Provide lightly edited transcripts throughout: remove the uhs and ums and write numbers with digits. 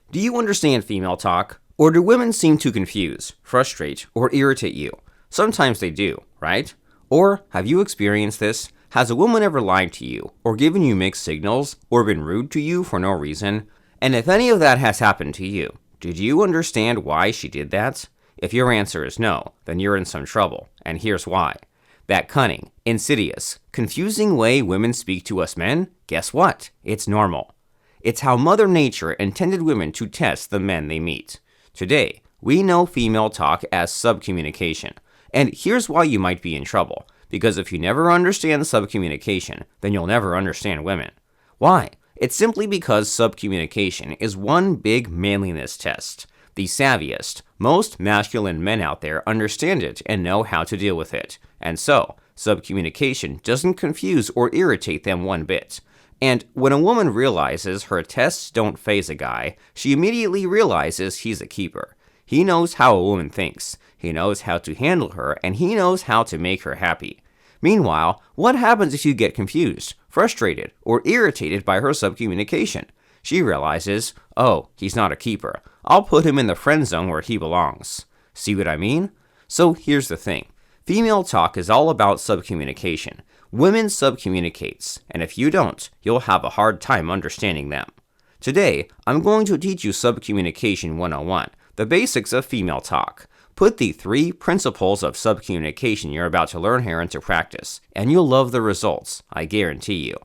Do you understand female talk? Or do women seem to confuse, frustrate, or irritate you? Sometimes they do, right? Or have you experienced this? Has a woman ever lied to you, or given you mixed signals, or been rude to you for no reason? And if any of that has happened to you, did you understand why she did that? If your answer is no, then you're in some trouble, and here's why. That cunning, insidious, confusing way women speak to us men, guess what? It's normal. It's how Mother Nature intended women to test the men they meet. Today, we know female talk as subcommunication, and here's why you might be in trouble. Because if you never understand subcommunication, then you'll never understand women. Why? It's simply because subcommunication is one big manliness test. The savviest, most masculine men out there understand it and know how to deal with it. And so, subcommunication doesn't confuse or irritate them one bit. And when a woman realizes her tests don't faze a guy, she immediately realizes he's a keeper. He knows how a woman thinks, he knows how to handle her, and he knows how to make her happy. Meanwhile, what happens if you get confused, frustrated, or irritated by her subcommunication? She realizes, oh, he's not a keeper. I'll put him in the friend zone where he belongs. See what I mean? So here's the thing. Female talk is all about subcommunication. Women subcommunicates, and if you don't, you'll have a hard time understanding them. Today, I'm going to teach you Subcommunication 101, the basics of female talk. Put the 3 principles of subcommunication you're about to learn here into practice, and you'll love the results, I guarantee you.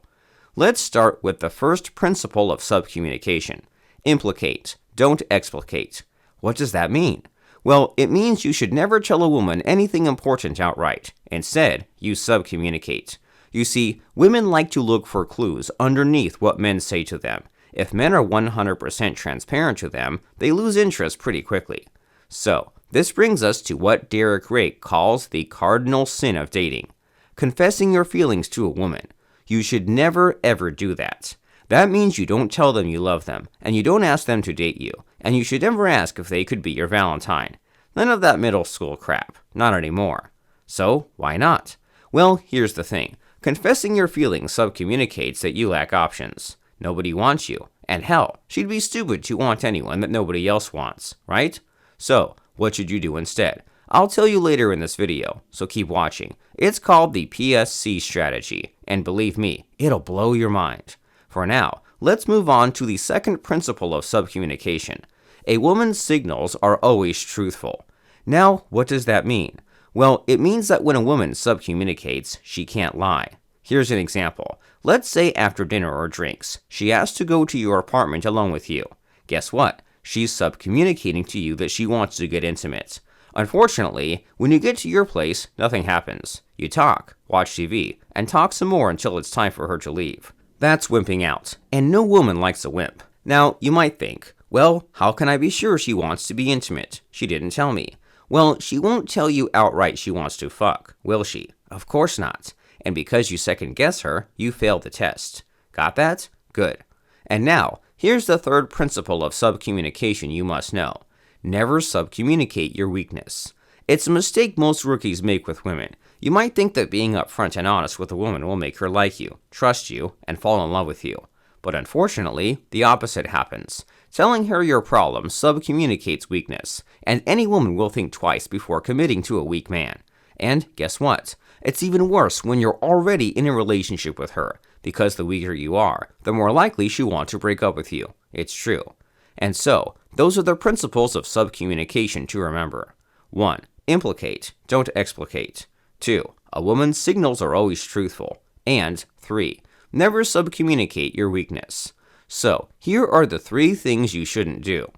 Let's start with the first principle of subcommunication. Implicate, don't explicate. What does that mean? Well, it means you should never tell a woman anything important outright. Instead, you subcommunicate. You see, women like to look for clues underneath what men say to them. If men are 100% transparent to them, they lose interest pretty quickly. So, this brings us to what Derek Rake calls the cardinal sin of dating. Confessing your feelings to a woman. You should never ever do that. That means you don't tell them you love them, and you don't ask them to date you, and you should never ask if they could be your Valentine. None of that middle school crap. Not anymore. So, why not? Well, here's the thing. Confessing your feelings subcommunicates that you lack options. Nobody wants you. And hell, she'd be stupid to want anyone that nobody else wants, right? So, what should you do instead? I'll tell you later in this video, so keep watching. It's called the PSC strategy, and believe me, it'll blow your mind. For now, let's move on to the second principle of subcommunication. A woman's signals are always truthful. Now, what does that mean? Well, it means that when a woman subcommunicates, she can't lie. Here's an example. Let's say after dinner or drinks, she asks to go to your apartment alone with you. Guess what? She's subcommunicating to you that she wants to get intimate. Unfortunately, when you get to your place, nothing happens. You talk, watch TV, and talk some more until it's time for her to leave. That's wimping out, and no woman likes a wimp. Now, you might think, well, how can I be sure she wants to be intimate? She didn't tell me. Well, she won't tell you outright she wants to fuck, will she? Of course not. And because you second guess her, you failed the test. Got that? Good. And now, here's the third principle of subcommunication you must know. Never subcommunicate your weakness. It's a mistake most rookies make with women. You might think that being upfront and honest with a woman will make her like you, trust you, and fall in love with you. But unfortunately, the opposite happens. Telling her your problem subcommunicates weakness, and any woman will think twice before committing to a weak man. And guess what? It's even worse when you're already in a relationship with her, because the weaker you are, the more likely she'll want to break up with you. It's true. And so, those are the principles of subcommunication to remember. 1. Implicate, don't explicate. 2. A woman's signals are always truthful. And 3. Never subcommunicate your weakness. So, here are the 3 things you shouldn't do.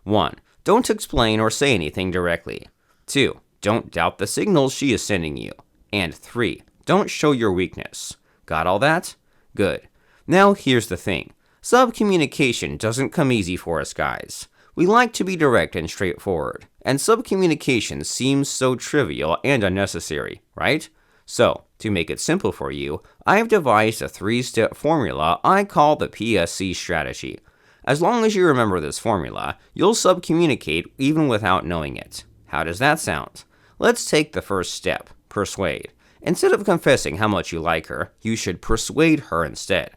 1. Don't explain or say anything directly. 2. Don't doubt the signals she is sending you. And 3. Don't show your weakness. Got all that? Good. Now here's the thing. Subcommunication doesn't come easy for us guys. We like to be direct and straightforward, and subcommunication seems so trivial and unnecessary, right? So, to make it simple for you, I've devised a 3-step formula I call the PSC strategy. As long as you remember this formula, you'll subcommunicate even without knowing it. How does that sound? Let's take the first step, persuade. Instead of confessing how much you like her, you should persuade her instead.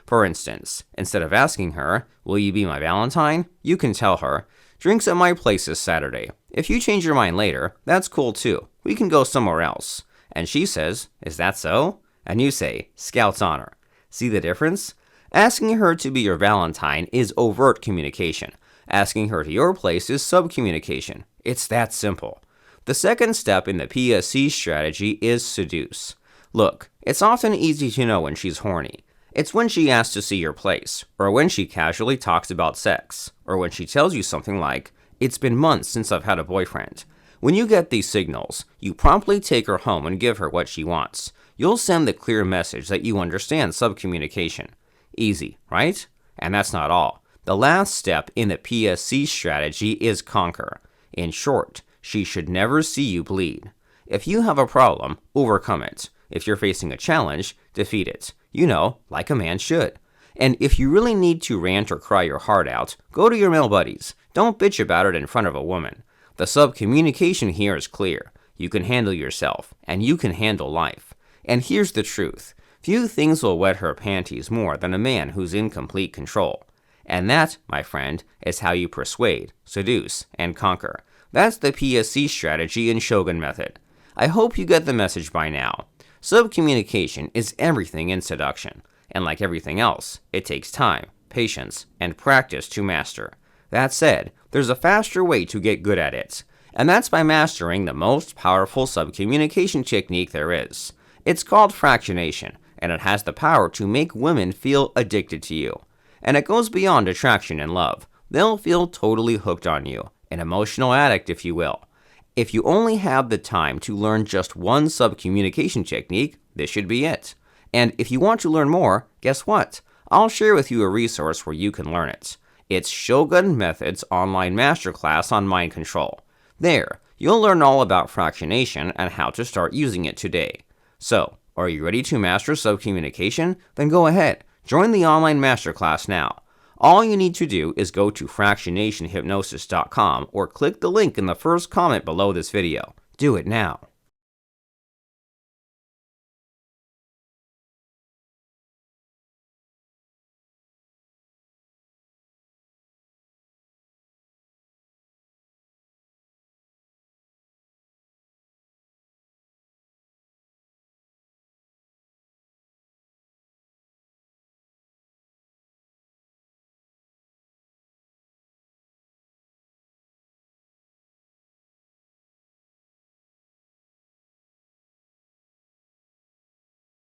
For instance, instead of asking her, "Will you be my Valentine?" you can tell her, "Drinks at my place this Saturday. If you change your mind later, that's cool too. We can go somewhere else." And she says, "Is that so?" And you say, "Scout's honor." See the difference? Asking her to be your Valentine is overt communication. Asking her to your place is subcommunication. It's that simple. The second step in the PSC strategy is seduce. Look, it's often easy to know when she's horny. It's when she asks to see your place, or when she casually talks about sex, or when she tells you something like, "It's been months since I've had a boyfriend." When you get these signals, you promptly take her home and give her what she wants. You'll send the clear message that you understand subcommunication. Easy, right? And that's not all. The last step in the PSC strategy is conquer. In short, she should never see you bleed. If you have a problem, overcome it. If you're facing a challenge, defeat it. You know, like a man should. And if you really need to rant or cry your heart out, go to your male buddies. Don't bitch about it in front of a woman. The subcommunication here is clear. You can handle yourself, and you can handle life. And here's the truth. Few things will wet her panties more than a man who's in complete control. And that, my friend, is how you persuade, seduce, and conquer. That's the PSC strategy in Shogun method. I hope you get the message by now. Subcommunication is everything in seduction. And like everything else, it takes time, patience, and practice to master. That said, there's a faster way to get good at it. And that's by mastering the most powerful subcommunication technique there is. It's called fractionation, and it has the power to make women feel addicted to you. And it goes beyond attraction and love. They'll feel totally hooked on you, an emotional addict if you will. If you only have the time to learn just one subcommunication technique, this should be it. And if you want to learn more, guess what? I'll share with you a resource where you can learn it. It's Shogun Method's online masterclass on mind control. There, you'll learn all about fractionation and how to start using it today. So, are you ready to master subcommunication? Then go ahead, join the online masterclass now. All you need to do is go to fractionationhypnosis.com or click the link in the first comment below this video. Do it now.